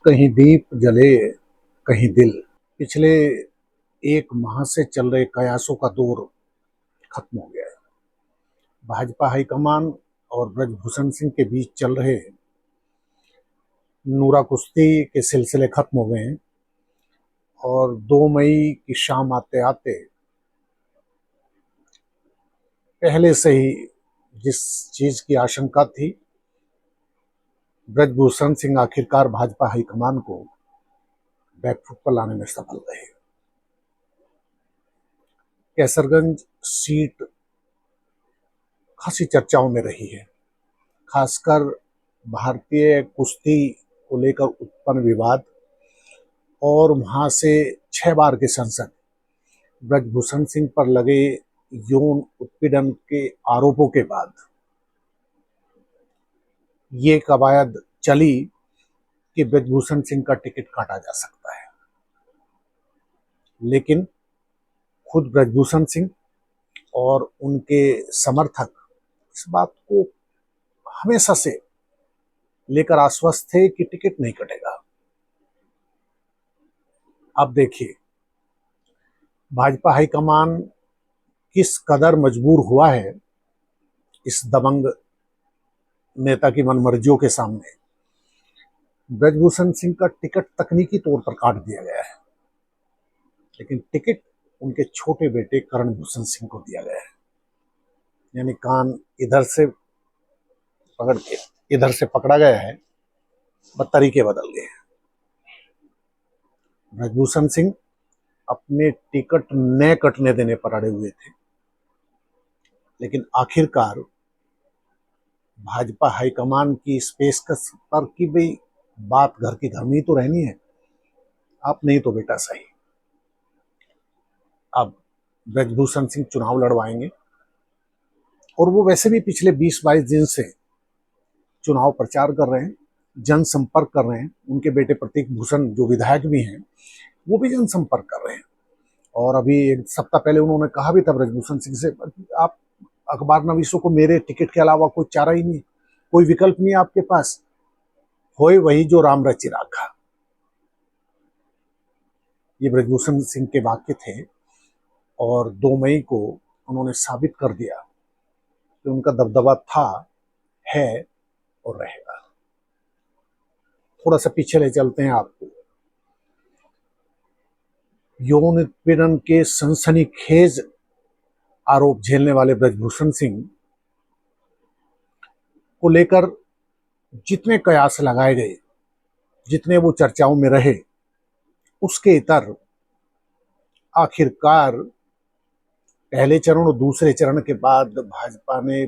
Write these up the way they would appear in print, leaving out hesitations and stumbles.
कहीं दीप जले कहीं दिल। पिछले 1 माह से चल रहे कयासों का दौर खत्म हो गया है। भाजपा हाईकमान और ब्रजभूषण सिंह के बीच चल रहे नूरा कुश्ती के सिलसिले खत्म हो गए हैं और 2 मई की शाम आते आते पहले से ही जिस चीज की आशंका थी, ब्रजभूषण सिंह आखिरकार भाजपा हाईकमान को बैकफुट पर लाने में सफल रहे। कैसरगंज सीट खासी चर्चाओं में रही है, खासकर भारतीय कुश्ती को लेकर उत्पन्न विवाद और वहां से 6 बार के सांसद ब्रजभूषण सिंह पर लगे यौन उत्पीड़न के आरोपों के बाद ये कवायद चली कि ब्रजभूषण सिंह का टिकट काटा जा सकता है। लेकिन खुद ब्रजभूषण सिंह और उनके समर्थक इस बात को हमेशा से लेकर आश्वस्त थे कि टिकट नहीं कटेगा। अब देखिए भाजपा हाईकमान किस कदर मजबूर हुआ है इस दबंग नेता की मनमर्जियों के सामने। ब्रजभूषण सिंह का टिकट तकनीकी तौर पर काट दिया गया है, लेकिन टिकट उनके छोटे बेटे करण भूषण सिंह को दिया गया है। यानी कान इधर से पकड़ के इधर से पकड़ा गया है, बस तरीके बदल गए हैं। ब्रजभूषण सिंह अपने टिकट न कटने देने पर अड़े हुए थे, लेकिन आखिरकार भाजपा हाईकमान की इस पेशकश पर कि भाई बात घर की घर में ही तो रहनी है, आप नहीं तो बेटा सही। अब ब्रजभूषण सिंह चुनाव लड़वाएंगे और वो वैसे भी पिछले 20-22 दिन से चुनाव प्रचार कर रहे हैं, जनसंपर्क कर रहे हैं। उनके बेटे प्रतीक भूषण जो विधायक भी हैं वो भी जनसंपर्क कर रहे हैं। और अभी 1 सप्ताह पहले उन्होंने कहा भी था ब्रजभूषण सिंह से, आप अखबार नवीसों को मेरे टिकट के अलावा कोई चारा ही नहीं, कोई विकल्प नहीं आपके पास, होए वही जो राम रचि राखा। ये ब्रजभूषण सिंह के वाक्य थे और 2 मई को उन्होंने साबित कर दिया कि उनका दबदबा था, है और रहेगा। थोड़ा सा पीछे ले चलते हैं आपको। यौन उत्पीड़न के सनसनीखेज आरोप झेलने वाले ब्रजभूषण सिंह को लेकर जितने कयास लगाए गए, जितने वो चर्चाओं में रहे, उसके इतर आखिरकार पहले चरण और दूसरे चरण के बाद भाजपा ने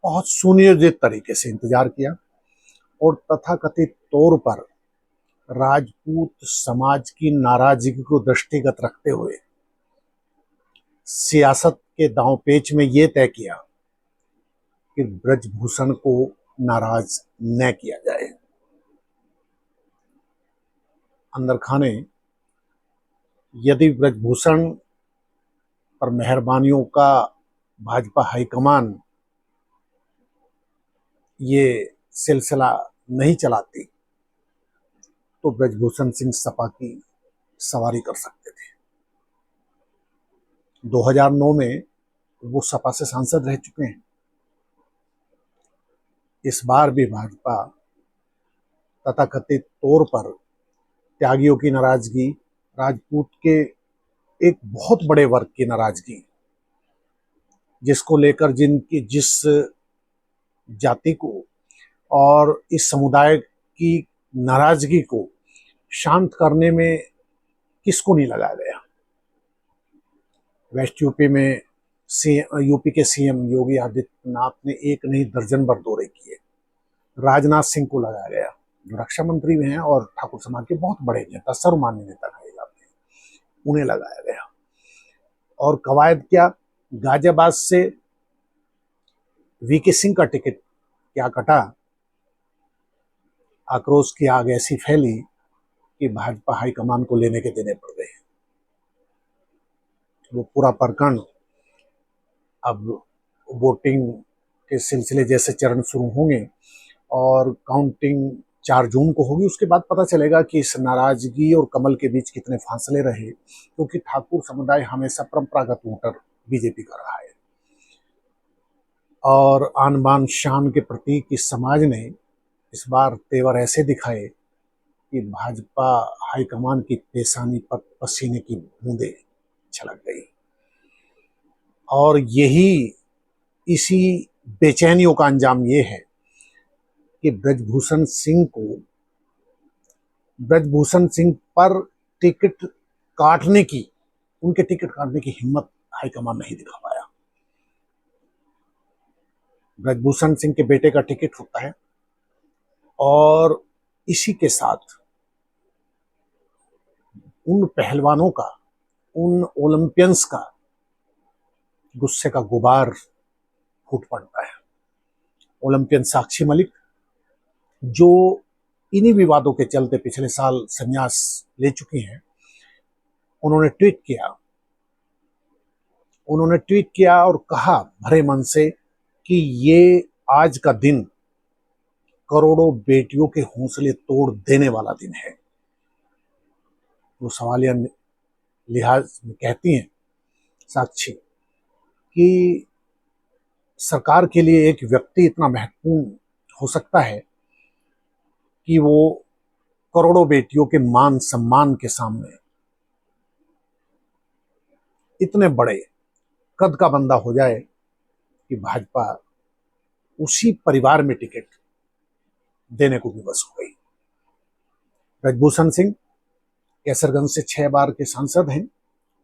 बहुत सुनियोजित तरीके से इंतजार किया और तथाकथित तौर पर राजपूत समाज की नाराजगी को दृष्टिगत रखते हुए सियासत के दांवपेच में ये तय किया कि ब्रजभूषण को नाराज न किया जाए। अंदर खाने यदि ब्रजभूषण पर मेहरबानियों का भाजपा हाईकमान ये सिलसिला नहीं चलाती तो ब्रजभूषण सिंह सपा की सवारी कर सकते थे। 2009 में वो सपा से सांसद रह चुके हैं। इस बार भी भाजपा तथाकथित तौर पर त्यागियों की नाराजगी, राजपूत के एक बहुत बड़े वर्ग की नाराजगी, जिसको लेकर जिस जाति को और इस समुदाय की नाराजगी को शांत करने में किसको नहीं लगाया गया। वेस्ट यूपी में यूपी के सीएम योगी आदित्यनाथ ने एक नहीं दर्जन भर दौरे किए। राजनाथ सिंह को लगाया गया, जो रक्षा मंत्री भी हैं और ठाकुर समाज के बहुत बड़े नेता, सर्वमान्य नेता कहे जाते हैं, उन्हें लगाया गया। और कवायद क्या, गाजियाबाद से वीके सिंह का टिकट क्या कटा। आक्रोश की आग ऐसी फैली कि भाजपा हाईकमान को लेने के देने पड़ गए। वो पूरा प्रकरण अब वोटिंग के सिलसिले जैसे चरण शुरू होंगे और काउंटिंग 4 जून को होगी। उसके बाद पता चलेगा कि इस नाराजगी और कमल के बीच कितने फासले रहे, क्योंकि ठाकुर समुदाय हमेशा परंपरागत वोटर बीजेपी का रहा है और आन बान शान के प्रतीक इस समाज ने इस बार तेवर ऐसे दिखाए कि भाजपा हाईकमान की पेशानी पर पसीने की बूंदें छलक गई। और यही इसी बेचैनियों का अंजाम ये है कि ब्रजभूषण सिंह पर टिकट काटने की उनके टिकट काटने की हिम्मत हाईकमान नहीं दिखा पाया। ब्रजभूषण सिंह के बेटे का टिकट होता है और इसी के साथ उन पहलवानों का, उन ओलंपियंस का गुस्से का गुबार फूट पड़ता है। ओलंपियन साक्षी मलिक, जो इन्हीं विवादों के चलते पिछले साल संन्यास ले चुकी हैं, उन्होंने ट्वीट किया और कहा भरे मन से कि ये आज का दिन करोड़ों बेटियों के हौसले तोड़ देने वाला दिन है। वो सवालिया लिहाज में कहती हैं साक्षी कि सरकार के लिए एक व्यक्ति इतना महत्वपूर्ण हो सकता है कि वो करोड़ों बेटियों के मान सम्मान के सामने इतने बड़े कद का बंदा हो जाए कि भाजपा उसी परिवार में टिकट देने को विवश हो गई। ब्रजभूषण सिंह कैसरगंज से 6 बार के सांसद हैं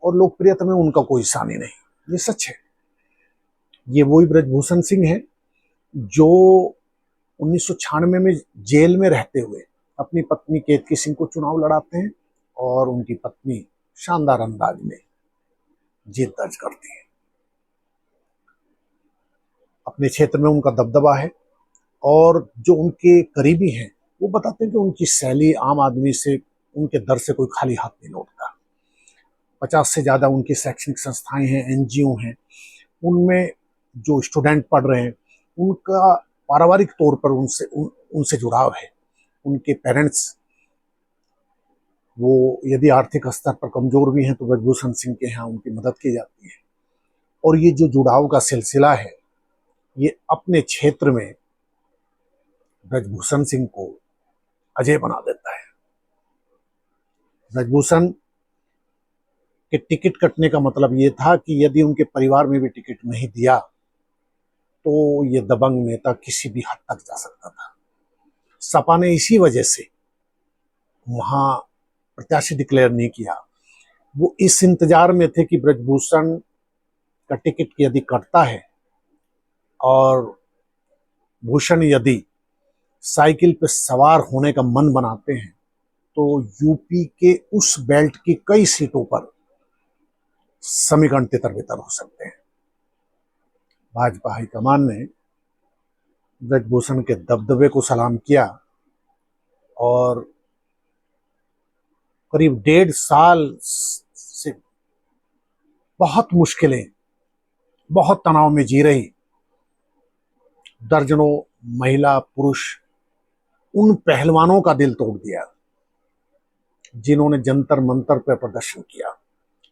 और लोकप्रियता में उनका कोई सानी नहीं, ये सच है। ये वही ब्रजभूषण सिंह है जो 1996 में जेल में रहते हुए अपनी पत्नी केतकी सिंह को चुनाव लड़ाते हैं और उनकी पत्नी शानदार अंदाज में जीत दर्ज करती है। अपने क्षेत्र में उनका दबदबा है और जो उनके करीबी हैं वो बताते हैं कि उनकी शैली आम आदमी से, उनके दर से कोई खाली हाथ नहीं लौटता। 50 से ज़्यादा उनकी शैक्षणिक संस्थाएं हैं, एनजीओ हैं। उनमें जो स्टूडेंट पढ़ रहे हैं उनका पारिवारिक तौर पर उनसे जुड़ाव है। उनके पेरेंट्स, वो यदि आर्थिक स्तर पर कमजोर भी हैं तो ब्रजभूषण सिंह के यहाँ उनकी मदद की जाती है। और ये जो जुड़ाव का सिलसिला है ये अपने क्षेत्र में ब्रजभूषण सिंह को अजय बना देता है। ब्रजभूषण के टिकट कटने का मतलब ये था कि यदि उनके परिवार में भी टिकट नहीं दिया तो ये दबंग नेता किसी भी हद तक जा सकता था। सपा ने इसी वजह से वहां प्रत्याशी डिक्लेयर नहीं किया। वो इस इंतजार में थे कि ब्रजभूषण का टिकट यदि कटता है और भूषण यदि साइकिल पर सवार होने का मन बनाते हैं तो यूपी के उस बेल्ट की कई सीटों पर समीकरण तितर-बितर हो सकते हैं। भाजपा हाईकमान ने ब्रजभूषण के दबदबे को सलाम किया और करीब 1.5 साल से बहुत मुश्किलें, बहुत तनाव में जी रही दर्जनों महिला पुरुष उन पहलवानों का दिल तोड़ दिया जिन्होंने जंतर मंतर पर प्रदर्शन किया।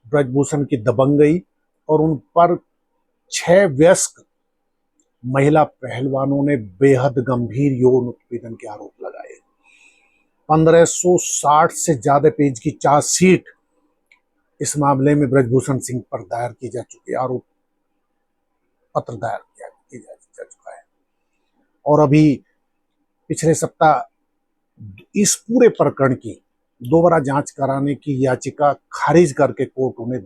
ब्रजभूषण की दबंगई और उन पर 6 वयस्क महिला पहलवानों ने बेहद गंभीर यौन उत्पीड़न के आरोप लगाए। 1560 से ज्यादा पेज की चार्जशीट इस मामले में ब्रजभूषण सिंह पर दायर की जा चुकी, आरोप पत्र दायर किया जा चुका है। और अभी पिछले सप्ताह इस पूरे प्रकरण की दोबारा जांच कराने की याचिका खारिज करके कोर्ट उन्हें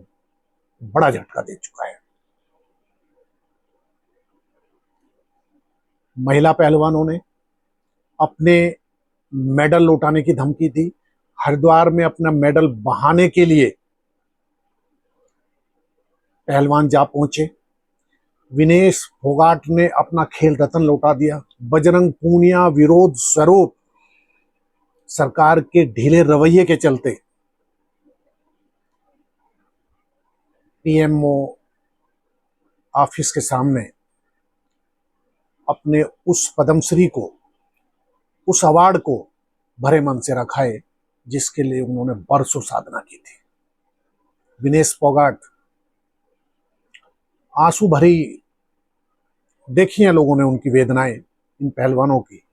बड़ा झटका दे चुका है। महिला पहलवानों ने अपने मेडल लौटाने की धमकी दी। हरिद्वार में अपना मेडल बहाने के लिए पहलवान जा पहुंचे। विनेश फोगाट ने अपना खेल रत्न लौटा दिया। बजरंग पूनिया विरोध स्वरूप सरकार के ढीले रवैये के चलते पीएमओ ऑफिस के सामने अपने उस पद्मश्री को, उस अवार्ड को भरे मन से रखा है, जिसके लिए उन्होंने बरसों साधना की थी। विनेश फोगाट, आंसू भरी देखी हैं लोगों ने उनकी वेदनाएं, इन पहलवानों की।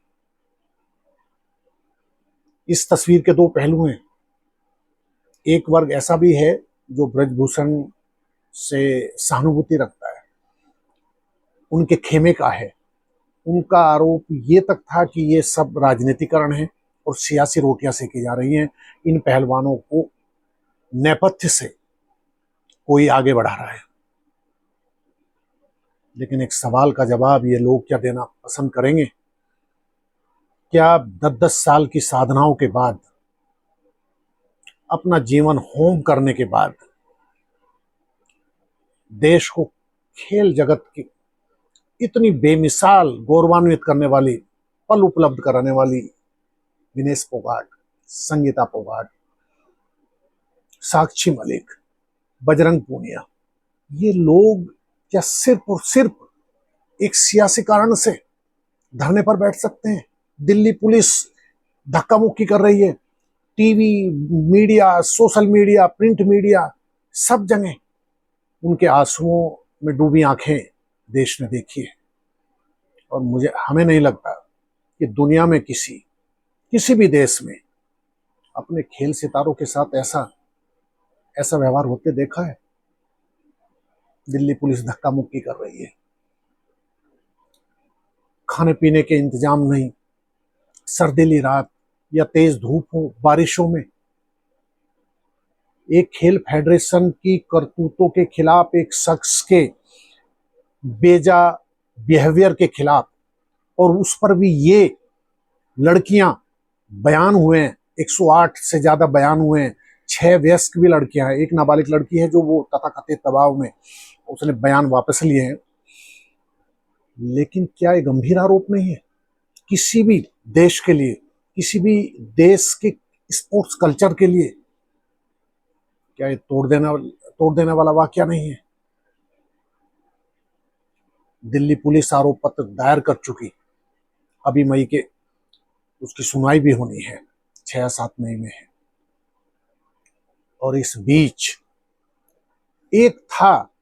इस तस्वीर के दो पहलू हैं। एक वर्ग ऐसा भी है जो ब्रजभूषण से सहानुभूति रखता है, उनके खेमे का है। उनका आरोप ये तक था कि ये सब राजनीतिकरण है और सियासी रोटियां सेकी जा रही हैं। इन पहलवानों को नेपथ्य से कोई आगे बढ़ा रहा है। लेकिन एक सवाल का जवाब ये लोग क्या देना पसंद करेंगे? क्या 10-10 साल की साधनाओं के बाद, अपना जीवन होम करने के बाद, देश को खेल जगत की इतनी बेमिसाल गौरवान्वित करने वाली पल उपलब्ध कराने वाली विनेश फोगाट, संगीता फोगाट, साक्षी मलिक, बजरंग पूनिया, ये लोग क्या सिर्फ और सिर्फ एक सियासी कारण से धरने पर बैठ सकते हैं? दिल्ली पुलिस धक्का मुक्की कर रही है, TV media, social media, print media, सब जगह उनके आंसुओं में डूबी आंखें देश ने देखी है। और हमें नहीं लगता कि दुनिया में किसी भी देश में अपने खेल सितारों के साथ ऐसा व्यवहार होते देखा है। दिल्ली पुलिस धक्का मुक्की कर रही है, खाने पीने के इंतजाम नहीं, सर्दीली रात या तेज धूप हो, बारिशों में एक खेल फेडरेशन की करतूतों के खिलाफ, एक शख्स के बेजा बिहेवियर के खिलाफ, और उस पर भी ये लड़कियां बयान हुए हैं, 108 से ज्यादा बयान हुए हैं, 6 वयस्क भी लड़कियां हैं, एक नाबालिग लड़की है जो वो तथाकथित दबाव में उसने बयान वापस लिए हैं। लेकिन क्या ये गंभीर आरोप नहीं है किसी भी देश के लिए, किसी भी देश के स्पोर्ट्स कल्चर के लिए? क्या ये तोड़ देने वाला वाकया नहीं है? दिल्ली पुलिस आरोप पत्र दायर कर चुकी, अभी मई के उसकी सुनवाई भी होनी है, 6 या 7 मई में है। और इस बीच एक था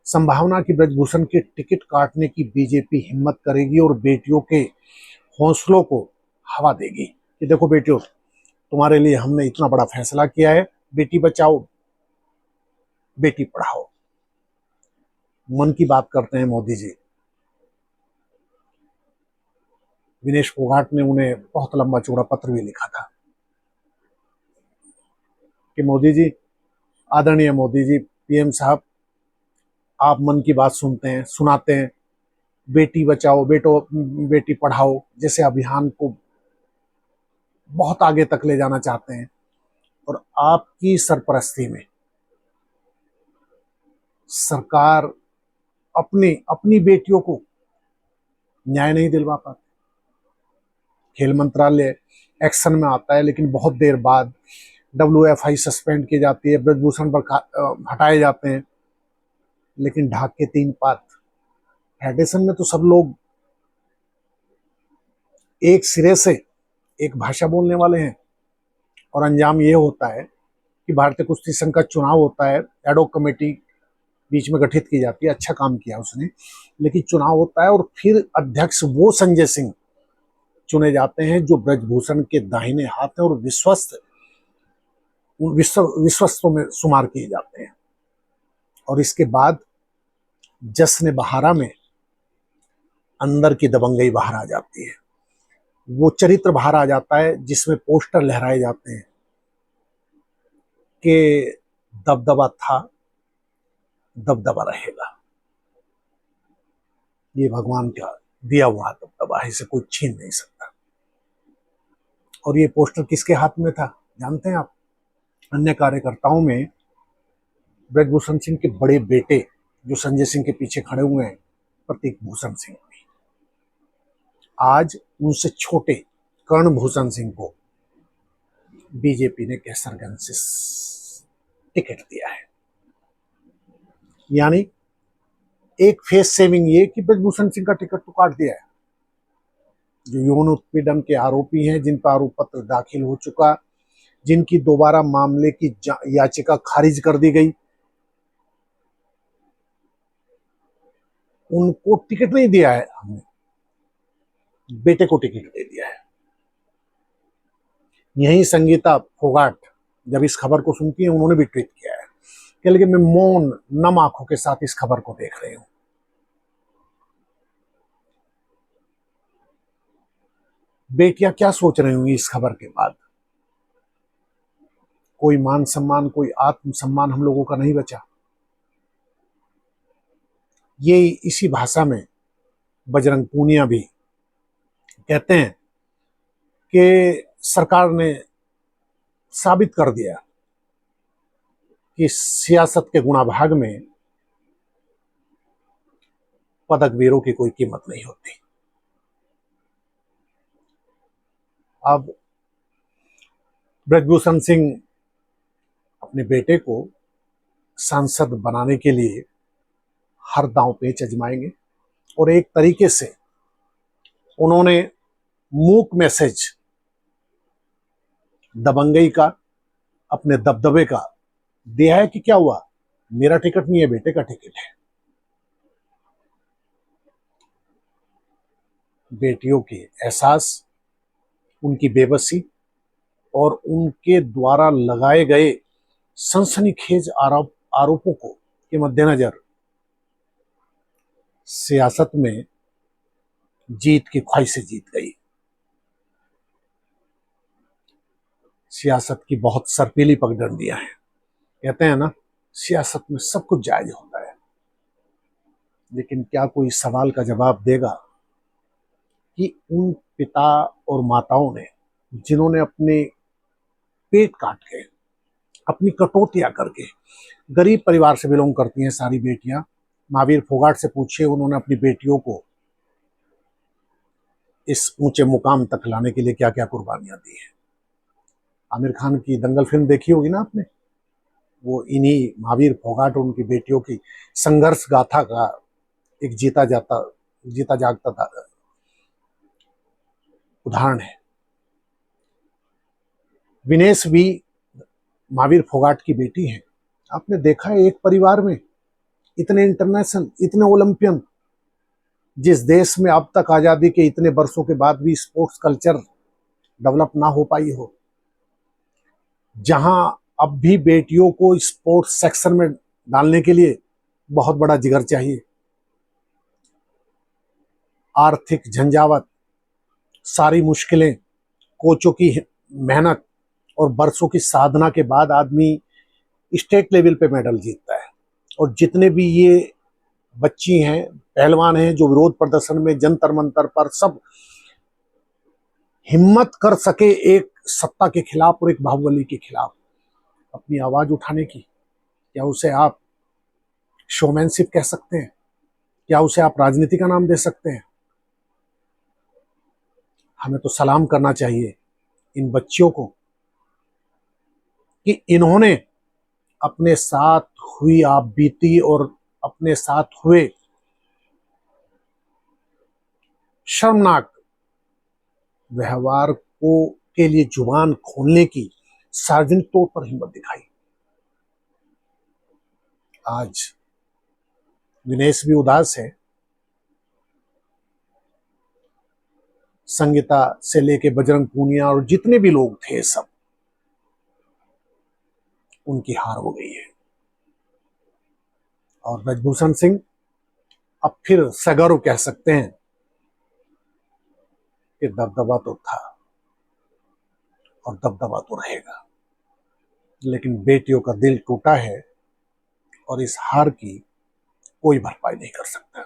संभावना कि ब्रजभूषण के टिकट काटने की बीजेपी हिम्मत करेगी और बेटियों के हौसलों को हवा देगी कि देखो बेटियों, तुम्हारे लिए हमने इतना बड़ा फैसला किया है, बेटी बचाओ बेटी पढ़ाओ। मन की बात करते हैं मोदी जी। विनेश फोगाट ने उन्हें बहुत लंबा चौड़ा पत्र भी लिखा था कि मोदी जी, आदरणीय मोदी जी, पीएम साहब, आप मन की बात सुनते हैं, सुनाते हैं, बेटी बचाओ बेटी पढ़ाओ जैसे अभियान को बहुत आगे तक ले जाना चाहते हैं, और आपकी सरपरस्ती में सरकार अपनी अपनी बेटियों को न्याय नहीं दिलवा पाती। खेल मंत्रालय एक्शन में आता है, लेकिन बहुत देर बाद WFI सस्पेंड की जाती है, ब्रजभूषण पर हटाए जाते हैं, लेकिन ढाक के 3 पात फेडरेशन में तो सब लोग एक सिरे से एक भाषा बोलने वाले हैं। और अंजाम ये होता है कि भारतीय कुश्ती संघ का चुनाव होता है, एडॉक कमेटी बीच में गठित की जाती है, अच्छा काम किया उसने, लेकिन चुनाव होता है और फिर अध्यक्ष वो संजय सिंह चुने जाते हैं जो ब्रजभूषण के दाहिने हाथ हैं और विश्वस्तों में शुमार किए जाते हैं। और इसके बाद जश्न बहारा में अंदर की दबंगई बाहर आ जाती है, वो चरित्र बाहर आ जाता है जिसमें पोस्टर लहराए जाते हैं कि दबदबा था, दबदबा रहेगा। ये भगवान का दिया हुआ दबदबा है, इसे कोई छीन नहीं सकता। और ये पोस्टर किसके हाथ में था जानते हैं आप? अन्य कार्यकर्ताओं में ब्रजभूषण सिंह के बड़े बेटे जो संजय सिंह के पीछे खड़े हुए हैं, प्रतीक भूषण सिंह भी। आज उनसे छोटे कर्ण भूषण सिंह को बीजेपी ने कैसरगंज से टिकट दिया है। यानी एक फेस सेविंग ये कि ब्रजभूषण सिंह का टिकट तो काट दिया है, जो यौन उत्पीड़न के आरोपी हैं, जिन पर आरोप पत्र दाखिल हो चुका, जिनकी दोबारा मामले की याचिका खारिज कर दी गई, उनको टिकट नहीं दिया है हमने, बेटे को टिकट दे दिया है। यही संगीता फोगाट जब इस खबर को सुनती है, उन्होंने भी ट्वीट किया है कि लेकिन मैं मौन नम आंखों के साथ इस खबर को देख रही हूं। बेटियां क्या सोच रही होंगी इस खबर के बाद? कोई मान सम्मान, कोई आत्मसम्मान हम लोगों का नहीं बचा। ये इसी भाषा में बजरंग पूनिया भी कहते हैं कि सरकार ने साबित कर दिया कि सियासत के गुणाभाग में पदक वीरों की कोई कीमत नहीं होती। अब ब्रजभूषण सिंह अपने बेटे को सांसद बनाने के लिए हर दांव पेच आजमाएंगे और एक तरीके से उन्होंने मूक मैसेज दबंगई का, अपने दबदबे का दिया है कि क्या हुआ, मेरा टिकट नहीं है, बेटे का टिकट है। बेटियों के एहसास, उनकी बेबसी और उनके द्वारा लगाए गए सनसनीखेज आरोपों को के मद्देनजर सियासत में जीत की ख्वाहिशें जीत गई। सियासत की बहुत सर्पीली पगडंडियां हैं। कहते हैं ना, सियासत में सब कुछ जायज होता है, लेकिन क्या कोई सवाल का जवाब देगा कि उन पिता और माताओं ने, जिन्होंने अपने पेट काट के, अपनी कटौतियां करके, गरीब परिवार से बिलोंग करती हैं सारी बेटियां, महावीर फोगाट से पूछिए उन्होंने अपनी बेटियों को इस ऊंचे मुकाम तक लाने के लिए क्या क्या कुर्बानियां दी हैं। आमिर खान की दंगल फिल्म देखी होगी ना आपने, वो इन्हीं महावीर फोगाट और उनकी बेटियों की संघर्ष गाथा का एक जीता जागता उदाहरण है। विनेश भी महावीर फोगाट की बेटी है। आपने देखा है एक परिवार में इतने इंटरनेशनल, इतने ओलंपियन, जिस देश में अब तक आजादी के इतने वर्षों के बाद भी स्पोर्ट्स कल्चर डेवलप ना हो पाई हो, जहां अब भी बेटियों को स्पोर्ट्स सेक्शन में डालने के लिए बहुत बड़ा जिगर चाहिए। आर्थिक झंझावत, सारी मुश्किलें, कोचों की मेहनत और बरसों की साधना के बाद आदमी स्टेट लेवल पे मेडल जीतता है। और जितने भी ये बच्ची हैं, पहलवान हैं, जो विरोध प्रदर्शन में जंतर मंतर पर सब हिम्मत कर सके एक सत्ता के खिलाफ और एक बाहुबली के खिलाफ अपनी आवाज उठाने की, क्या उसे आप शोमैनशिप कह सकते हैं? क्या उसे आप राजनीति का नाम दे सकते हैं? हमें तो सलाम करना चाहिए इन बच्चियों को कि इन्होंने अपने साथ हुई आप बीती और अपने साथ हुए शर्मनाक व्यवहार को के लिए जुबान खोलने की सार्वजनिक तौर पर हिम्मत दिखाई। आज विनेश भी उदास है। संगीता से लेके बजरंग पूनिया और जितने भी लोग थे, सब उनकी हार हो गई है। और ब्रजभूषण सिंह अब फिर सगर्व कह सकते हैं कि दबदबा तो था और दबदबा तो रहेगा, लेकिन बेटियों का दिल टूटा है और इस हार की कोई भरपाई नहीं कर सकता।